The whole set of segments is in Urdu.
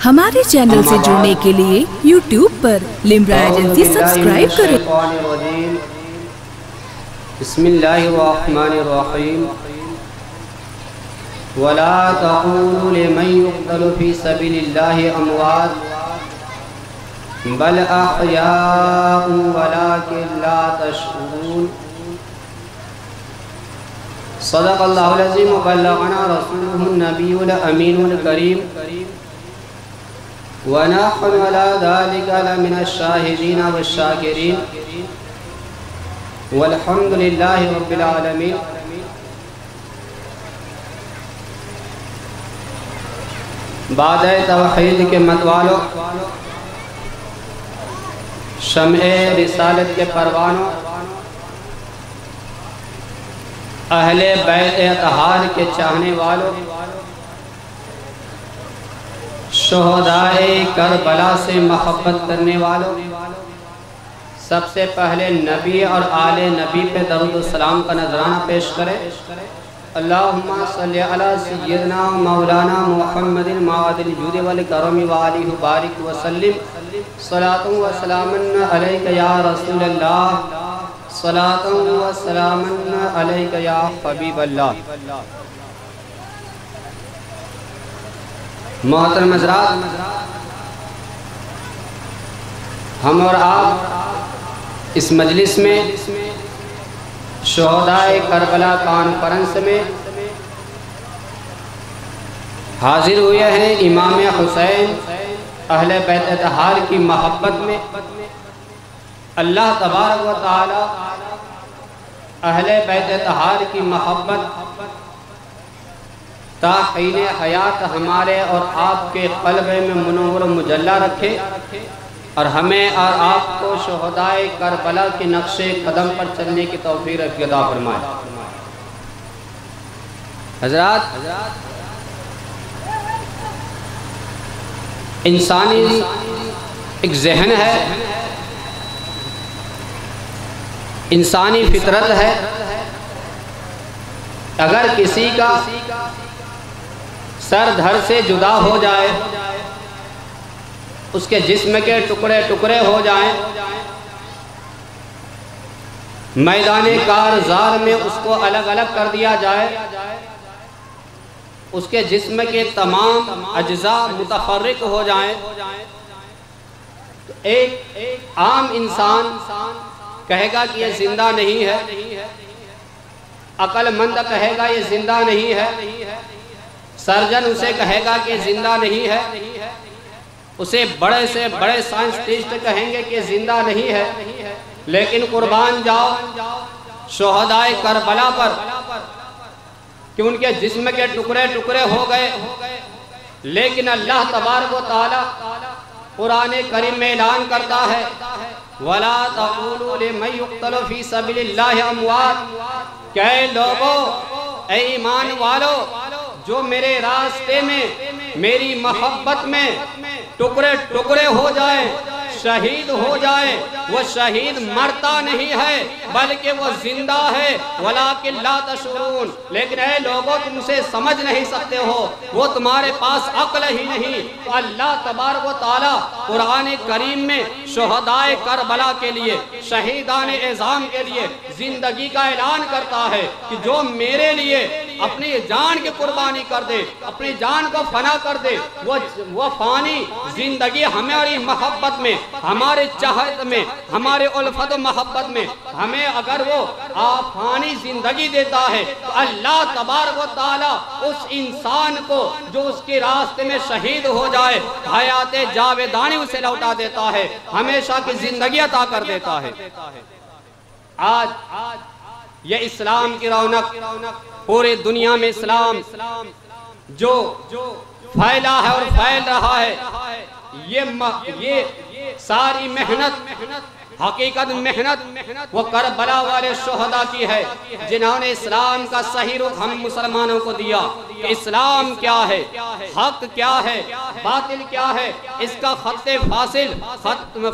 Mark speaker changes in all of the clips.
Speaker 1: ہمارے چینل سے جڑنے کے لیے YouTube پر لمبرا ایجنسی سبسکرائب کریں۔
Speaker 2: بسم اللہ الرحمن الرحیم وَلَا تَقُولُوا لِمَنْ يُقْتَلُ فِي سَبِيلِ اللَّهِ أَمْوَاتٌ بَلْ أَحْيَاءٌ وَلَكِنْ لَا تَشْعُرُونَ صدق اللہ العظیم وبلغنا رسولہ النبی الامین الکریم ونحن على ذلك لمن الشاہدین والشاکرین والحمد للہ رب العالمین۔ بعد توحید کے متوالوں، شمع رسالت کے پروانوں، اہل بیت اطہار کے چاہنے والوں، شہدائے کربلا سے محبت کرنے والوں، سب سے پہلے نبی اور آل نبی پہ درود و سلام کا نذرانہ پیش کرے۔ اللہم صلی علی سیدنا مولانا محمد معاد الجود والکرم وآلہ بارک وسلم صلاۃ و سلام علیک یا رسول اللہ صلاۃ و سلام علیک یا حبیب اللہ۔ محترم حضرات، ہم اور آپ اس مجلس میں شہدائے کربلا کانفرنس میں حاضر ہوئے ہیں امام حسین اہل بیت اطہار کی محبت میں۔ اللہ تبارک و تعالی اہل بیت اطہار کی محبت تا حین حیات ہمارے اور آپ کے قلب میں منور و مجلہ رکھے، اور ہمیں اور آپ کو شہدائے کربلا کے نقش قدم پر چلنے کی توفیق عطا فرمائے۔ حضرات، انسانی ایک ذہن ہے، انسانی فطرت ہے، اگر کسی کا سر دھڑ سے جدا ہو جائے، اس کے جسم کے ٹکڑے ٹکڑے ہو جائیں، میدان کارزار میں اس کو الگ الگ کر دیا جائے، اس کے جسم کے تمام اجزاء متفرق ہو جائیں، تو ایک عام انسان کہے گا کہ یہ زندہ نہیں ہے، عقل مند کہے گا یہ زندہ نہیں ہے، سرجن اسے کہے گا کہ زندہ نہیں ہے، اسے بڑے سے بڑے سائنسٹسٹ کہیں گے کہ زندہ نہیں ہے۔ لیکن قربان جاؤ شہدائے کربلا پر کہ ان کے جسم کے ٹکڑے ٹکڑے ہو گئے، لیکن اللہ تبارک و تعالی قرآن کریم میں اعلان کرتا ہے وَلَا تَقُولُوا لِمَنْ يُقْتَلُ فِي سَبِيلِ اللَّهِ أَمْوَاتٌ، کہ اے لوگو، اے ایمان والو، جو میرے راستے میں میری محبت میں ٹکڑے ٹکڑے ہو جائے، شہید ہو جائے، وہ شہید مرتا نہیں ہے بلکہ وہ زندہ ہے، وَلَكِنْ لَا تَشْعُرُونَ، لیکن اے لوگوں تم اسے سمجھ نہیں سکتے ہو، وہ تمہارے پاس عقل ہی نہیں۔ تو اللہ تبارک و تعالی قرآن کریم میں شہدائے کربلا کے لیے، شہیدان اعظام کے لیے زندگی کا اعلان کرتا ہے کہ جو میرے لیے اپنی جان کی قربانی کر دے، اپنی جان کو فنا کر دے، وہ فانی زندگی ہماری محبت میں، ہمارے چاہت میں، ہمارے الفت و محبت میں ہمیں اگر وہ فانی زندگی دیتا ہے، تو اللہ تبارک و تعالی اس انسان کو جو اس کے راستے میں شہید ہو جائے حیات جاودانی اسے لوٹا دیتا ہے، ہمیشہ کی زندگی عطا کر دیتا ہے۔ آج یہ اسلام کی رونق، پورے دنیا میں اسلام جو پھیلا ہے اور پھیل رہا ہے، یہ ساری محنت حقیقت محنت وہ کربلا والے شہداء کی ہے جنہوں نے اسلام کا صحیح رخ ہم مسلمانوں کو دیا کہ اسلام کیا ہے، حق کیا ہے، باطل کیا ہے، اس کا خط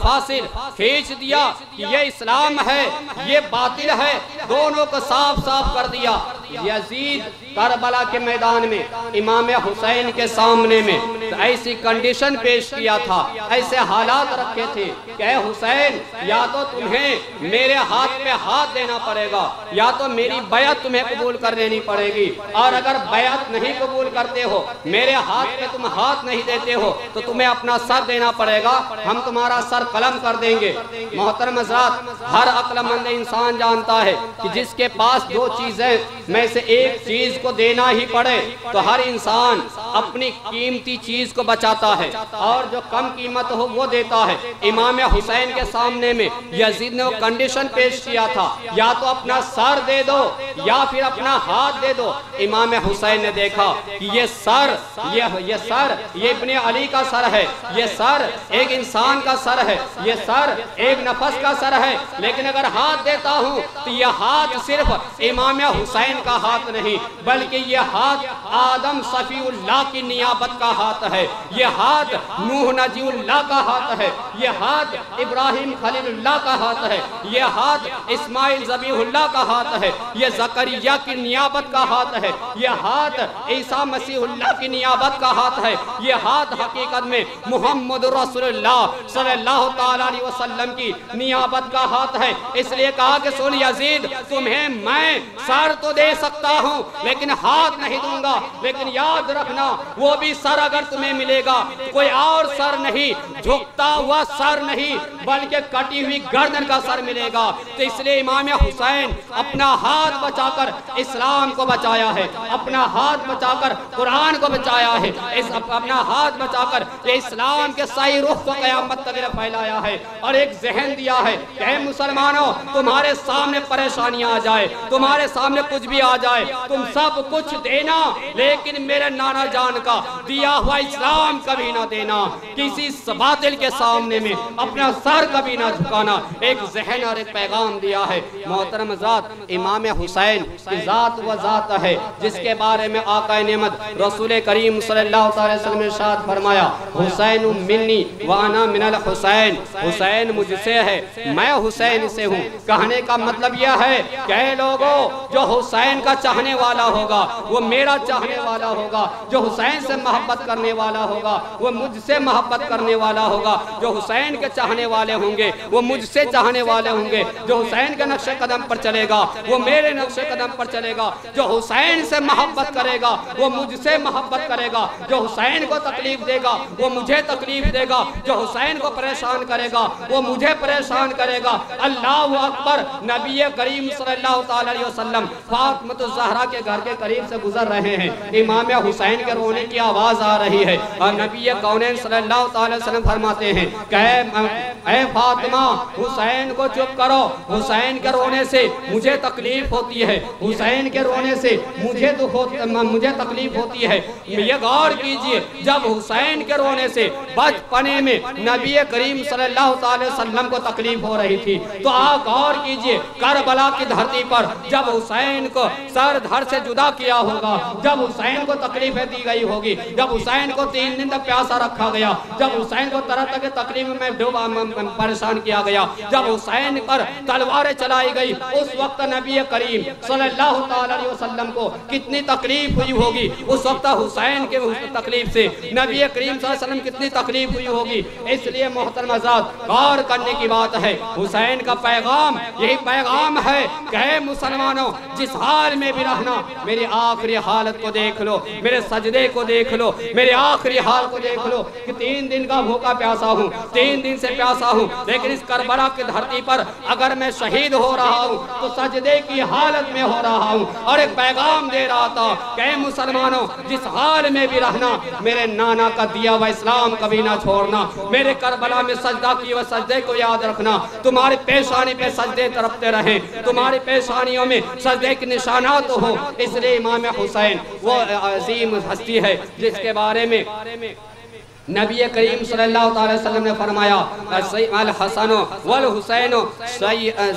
Speaker 2: فاصل کھینچ دیا کہ یہ اسلام ہے یہ باطل ہے، دونوں کو صاف صاف کر دیا۔ یزید کربلا کے میدان میں امام حسین کے سامنے میں ایسی کنڈیشن پیش کیا تھا، ایسے حالات رکھے تھے کہ اے حسین یا تو تمہیں میرے ہاتھ پہ ہاتھ دینا پڑے گا یا تو میری بیعت تمہیں قبول کر لینی پڑے گی، اور اگر بیعت نہیں قبول کرتے ہو، میرے ہاتھ پہ تم ہاتھ نہیں دیتے ہو تو تمہیں اپنا سر دینا پڑے گا، ہم تمہارا سر قلم کر دیں گے۔ محترم حضرات، ہر عقل مند انسان جانتا ہے کہ جس کے پاس دو چیزیں میں سے ایک چیز کو دینا ہی پڑے تو ہر انسان اپنی قیمتی چیز کو بچاتا ہے اور جو کم قیمت ہو وہ دیتا ہے۔ امام حسین کے سامنے میں یزید نے وہ کنڈیشن پیش کیا تھا، یا تو اپنا سر دے دو یا پھر اپنا ہاتھ دے دو۔ امام حسین نے دیکھا کہ یہ سر یہ ابن علی کا سر ہے، یہ سر ایک انسان کا سر ہے، یہ سر ایک نفس کا سر ہے، لیکن اگر ہاتھ دیتا ہوں تو یہ ہاتھ صرف امام حسین کا ہاتھ نہیں بلکہ یہ ہاتھ آدم صفی اللہ کی نیابت کا ہاتھ ہے، یہ ہاتھ نوح نجی اللہ کا ہاتھ ہے، یہ ہاتھ ابراہیم خلیل اللہ کا ہاتھ ہے، یہ ہاتھ اسماعیل ذبیح اللہ کا ہاتھ ہے، یہ زکریا کی نیابت کا ہاتھ ہے، یہ ہاتھ عیسیٰ مسیح اللہ کی نیابت کا ہاتھ ہے، یہ ہاتھ حقیقت میں محمد رسول اللہ صلی اللہ تعالیٰ علیہ وسلم کی نیابت کا ہاتھ ہے۔ اس لیے کہا کہ سن یزید، تمہیں میں سر تو دے سکتا ہوں لیکن ہاتھ نہیں دوں گا، لیکن یاد رکھنا وہ بھی سر اگر تمہیں ملے گا کوئی اور سر نہیں، جھکتا ہوا سر نہیں بلکہ کٹی ہوئی گردن کا سر ملے گا۔ تو اس لیے امام حسین اپنا ہاتھ بچا کر اسلام کو بچایا ہے، اپنا ہاتھ بچا کر قرآن کو بچایا ہے، اپنا ہاتھ بچا کر اسلام کے صحیح رخ کو قیامت تک پھیلایا ہے، اور ایک ذہن دیا ہے کہ اے مسلمانوں، تمہارے سامنے پریشانیاں آ جائے، تمہارے سامنے کچھ بھی آ جائے، تم سب کچھ دینا لیکن میرے نانا جان کا دیا ہوا اسلام کبھی نہ دینا، کسی باطل کے سامنے میں اپنا سر کبھی نہ جھکانا، ایک ذہن اور ایک پیغام دیا ہے۔ محترم ذات امام حسین کی ذات و ذات ہے جس کے بارے میں آقا نعمت رسول کریم صلی اللہ علیہ وسلم نے ارشاد فرمایا، حسین منی وانا من الحسین، حسین مجھ سے ہے میں حسین سے ہوں۔ کہنے کا مطلب یہ ہے کہ اے لوگوں، جو حسین کا چاہنے والا ہوگا وہ میرا چاہنے والا ہوگا، جو حسین سے محبت کرنے والا ہوگا وہ مجھ سے محبت کرنے والا ہوگا، جو حسین کے چاہنے والے ہوں گے وہ مجھ سے چاہنے والے ہوں گے، جو حسین کے نقش قدم پر چلے گا وہ میرے نقش قدم پر چلے گا، جو حسین سے محبت کرے گا وہ مجھ سے محبت کرے گا، جو حسین کو تکلیف دے گا وہ مجھے تکلیف دے گا، جو حسین کو پریشان کرے گا وہ مجھے پریشان کرے گا۔ اللہ اکبر۔ نبی کریم صلی اللہ تعالی علیہ وسلم فاطمہ الزہرا کے گھر کے قریب سے گزر رہے ہیں، امام حسین کے رونے کی آواز آ رہی ہے، اور نبی کونین صلی اللہ تعالی علیہ وسلم فرماتے ہیں کہ اے فاطمہ، حسین کو چپ کرو، حسین کے رونے سے مجھے تکلیف ہوتی ہے، حسین کے رونے سے مجھے تکلیف ہوتی ہے۔ یہ غور کیجئے، جب حسین کے رونے سے بچپنے میں نبی کریم صلی اللہ تعالی وسلم کو تکلیف ہو رہی تھی، تو آپ غور کیجئے کربلا کی دھرتی پر جب حسین کو سر دھڑ سے جدا کیا ہوگا، جب حسین کو تکلیفیں دی گئی ہوگی، جب حسین کو 3 دن تک پیاسا رکھا گیا، جب حسین کو طرح طرح کے تکلیف میں پریشان کیا گیا، جب حسین پر تلواریں چلائی گئی، اس وقت نبی کریم صلی اللہ تعالی علیہ وسلم کو کتنی تکلیف ہوئی ہوگی، اس وقت حسین کے تکلیف سے نبی کریم صلی اللہ علیہ وسلم کتنی تکلیف ہوئی ہوگی۔ اس لیے محترم حضرات غور کرنے کی بات ہے، حسین کا پیغام یہی پیغام ہے کہ اے مسلمانوں، جس حال میں بھی رہنا میری آخری حالت کو دیکھ لو، میرے سجدے کو دیکھ لو، میرے آخری حال کو دیکھ لو کہ 3 دن کا بھوکا پیاسا ہوں، 3 دن سے پیاسا ہوں، لیکن اس کربلا کی دھرتی پر اگر میں شہید ہو رہا ہوں تو سجدے کی حالت میں ہو رہا ہوں، اور ایک پیغام دے رہا تھا کہ اے مسلمانوں، جس حال میں بھی رہنا میرے نانا کا دیا ہوا اسلام کبھی نہ چھوڑنا، میرے کربلا میں سجدہ کی وہ سجدے کو یاد رکھنا، تمہاری پیشانی پہ سجدے ترپتے رہیں، تمہاری پیشانیوں میں سجدے کے نشانات ہو۔ اس لیے امام حسین وہ عظیم ہستی ہے جس کے بارے میں نبی کریم صلی اللہ علیہ وسلم نے فرمایا الحسن والحسین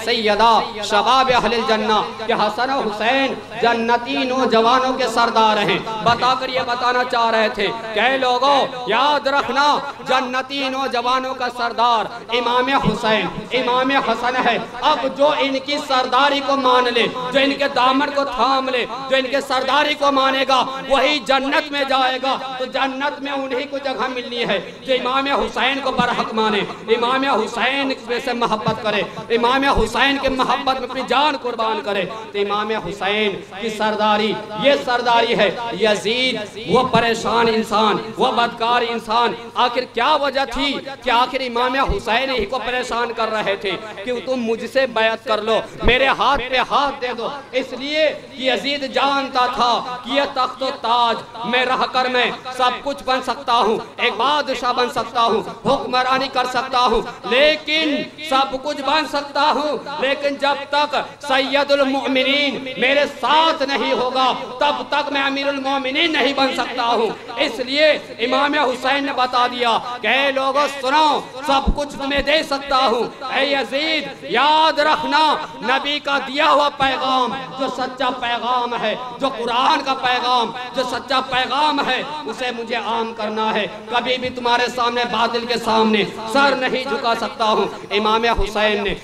Speaker 2: سیدہ شباب اہل الجنہ کہ حسن و حسین جنتی نوجوانوں کے سردار ہیں. بتا کر یہ بتانا چاہ رہے تھے کہ اے لوگوں یاد رکھنا جنتی نوجوانوں کا سردار امام حسین امام حسن ہے. اب جو ان کی سرداری کو مان لے, جو ان کے دامن کو تھام لے, جو ان کے سرداری کو مانے گا وہی جنت میں جائے گا. تو جنت میں انہی کو جگہ ملنی ہے جو امام حسین کو برحق مانے, امام حسین سے محبت کرے, امام حسین کے محبت میں اپنی جان قربان کرے. تو امام حسین کی سرداری یہ سرداری ہے. یزید وہ پریشان انسان, وہ بدکار انسان, آخر کیا وجہ تھی کہ آخر امام حسین ہی کو پریشان کر رہے تھے کہ تم مجھ سے بیعت کر لو, میرے ہاتھ پہ ہاتھ دے دو. اس لیے کہ یزید جانتا تھا کہ یہ تخت و تاج میں رہ کر میں سب کچھ بن سکتا ہوں, ایک بادشاہ بن سکتا ہوں, حکمرانی کر سکتا ہوں, لیکن سب کچھ بن سکتا ہوں, لیکن جب تک سید المؤمنین میرے ساتھ نہیں ہوگا تب تک میں امیر المؤمنین نہیں بن سکتا ہوں. اس لیے امام حسین نے بتا دیا کہ اے لوگوں سنو سب کچھ تمہیں دے سکتا ہوں. اے یزید یاد رکھنا نبی کا دیا ہوا پیغام جو سچا پیغام ہے, جو قرآن کا پیغام جو سچا پیغام ہے, اسے مجھے عام کرنا ہے. کبھی بھی تمہارے سامنے باطل کے سامنے سر نہیں جھکا سکتا ہوں. امام حسین نے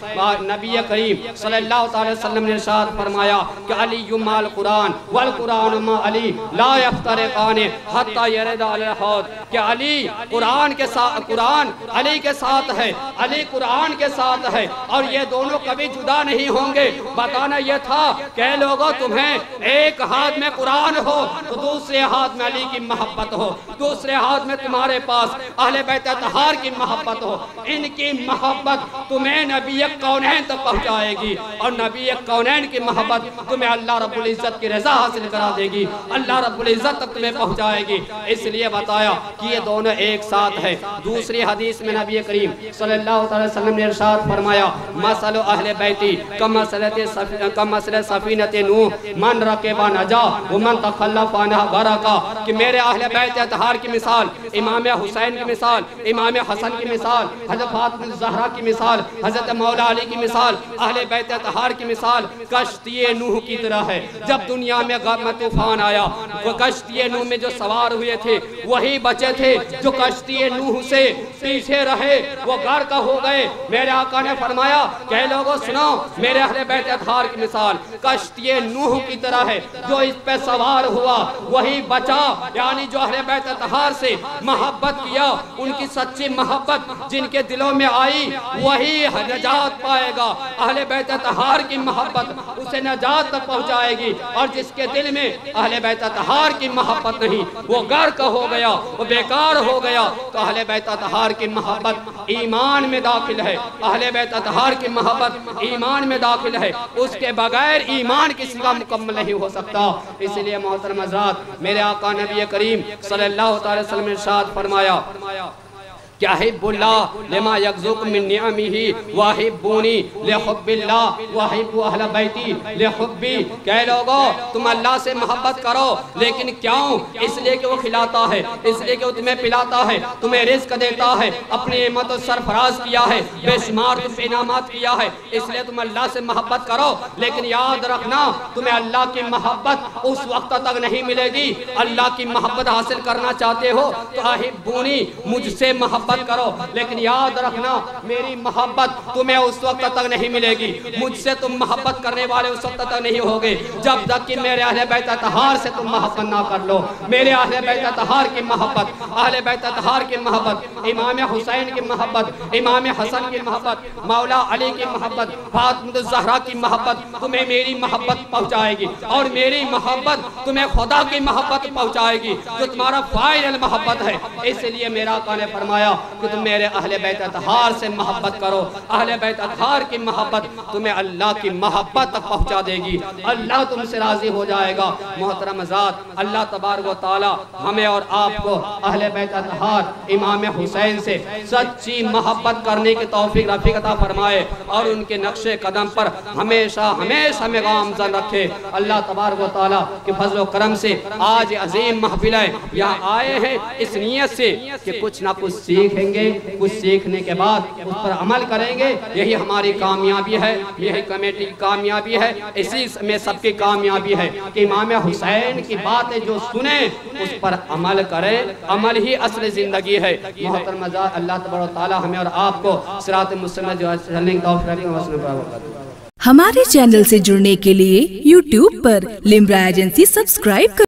Speaker 2: نبی کریم صلی اللہ علیہ وسلم نے ارشاد فرمایا کہ علی مع القرآن والقرآن مع علی لا یفترقان حتی یرد علی الحوض, کہ علی قرآن کے ساتھ, قرآن علی کے ساتھ ہے, علی قرآن کے ساتھ ہے, اور یہ دونوں کبھی جدا نہیں ہوں گے. بتانا یہ تھا کہ لوگوں تمہیں ایک ہاتھ میں قرآن ہو تو دوسرے ہاتھ میں علی کی محبت ہو, دوسرے ہاتھ میں تمہارے پاس اہل بیت اطہار کی محبت ہو. ان کی محبت تمہیں نبی کونین تک پہنچائے گی, اور نبی کونین کی محبت تمہیں اللہ رب العزت کی رضا حاصل کرا دے گی, اللہ رب العزت تک تمہیں پہنچائے گی. اس لیے بتایا کہ یہ دونوں ایک ساتھ ہے. دوسری حدیث میں نبی کریم صلی اللہ علیہ وسلم نے ارشاد فرمایا مثل اہل بیتی کمثل سفینۃ نوح من رکب نجا ومن تخلف عنہا غرقا, کہ میرے اہل بیت اطہار کی مثال, امام حسین کی مثال, امام حسن کی مثال, حضرت فاطمہ الزہرا کی مثال, حضرت مولا علی کی مثال, اہل بیت اطہار کی مثال کشتی نوح کی طرح ہے. جب دنیا میں طوفان آیا وہ کشتی نوح میں جو سوار ہوئے تھے وہی بچے تھے جو کشتی نوح سے پیچھے رہے وہ غرق ہو گئے. میرے آقا نے فرمایا کہ لوگوں سنو میرے اہل بیت اطہار کی مثال کشتی نوح کی طرح ہے, جو اس پہ سوار ہوا وہی بچا, یعنی جو اہل بیت اطہار سے محبت کیا, ان کی سچی محبت جن کے دلوں میں آئی وہی نجات پائے گا. اہل بیت اطہار کی محبت اسے نجات تک پہنچائے گی, اور جس کے دل میں اہل بیت اطہار کی محبت نہیں وہ غرق ہو گیا, وہ بیکار ہو گیا. تو اہل بیت اطہار کی محبت ایمان میں داخل ہے, اہل بیت اطہار کی محبت ایمان میں داخل ہے, اس کے بغیر ایمان کسی کا مکمل نہیں ہو سکتا. اس لیے محترم حضرات میرے آقا نبی کریم صلی اللہ علیہ وسلم نے ارشاد فرمایا کہ احب اللہ لما یغزوکم من نعمہ واحبونی لحب اللہ واحب اہل بیتی لحبی, کہ لوگو تم اللہ سے محبت کرو لیکن کیوں؟ اس لیے کہ وہ کھلاتا ہے, اس لیے کہ وہ تمہیں پلاتا ہے, تمہیں رزق دیتا ہے, اپنی نعمت و سرفراز کیا ہے, بے شمار تم پہ انعامات کیا ہے, اس لیے تم اللہ سے محبت کرو. لیکن یاد رکھنا تمہیں اللہ کی محبت اس وقت تک نہیں ملے گی. اللہ کی محبت حاصل کرنا چاہتے ہو تو احبونی مجھ سے محبت کرو, لیکن یاد رکھنا میری محبت تمہیں اس وقت تک نہیں ملے گی, مجھ سے تم محبت کرنے والے اس وقت تک نہیں ہوگے جب تک کہ میرے اہل بیت اطہار سے تم محبت نہ کر لو. میرے اہل بیت اطہار کی محبت, اہل بیت اطہار کی محبت, امام حسین کی محبت, امام حسن کی محبت, مولا علی کی محبت, فاطمہ الزہرا کی محبت تمہیں میری محبت پہنچائے گی, اور میری محبت تمہیں خدا کی محبت پہنچائے گی جو تمہارا فائل محبت ہے. اس لیے میرا آقا نے فرمایا کہ تم میرے اہل بیت اطہار سے محبت کرو. اہل بیت اطہار کی محبت تمہیں اللہ کی محبت تک پہنچا دے گی, اللہ تم سے راضی ہو جائے گا. محترم ذات, اللہ تبارک و تعالی ہمیں اور آپ کو اہل بیت اطہار امام حسین سے سچی محبت کرنے کی توفیق رفیق عطا فرمائے اور ان کے نقش قدم پر ہمیشہ ہمیشہ ہمیں گامزن رکھے. اللہ تبارک و تعالی کے فضل و کرم سے آج عظیم محفلیں یہاں آئے ہیں اس نیت سے کہ کچھ نہ کچھ سیکھیں گے, کچھ سیکھنے کے بعد اس پر عمل کریں گے. یہی ہماری کامیابی ہے, یہی کمیٹی کی کامیابی ہے, اسی میں سب کی کامیابی ہے کہ امام حسین کی باتیں جو سنیں اس پر عمل کریں. عمل ہی اصل زندگی ہے. محترم ذات, اللہ تبارک و تعالی ہمیں اور آپ کو صراط مستقیم جو چلنے کی توفیق عطا.
Speaker 1: ہمارے چینل سے جڑنے کے لیے YouTube پر لمبرا ایجنسی سبسکرائب کریں.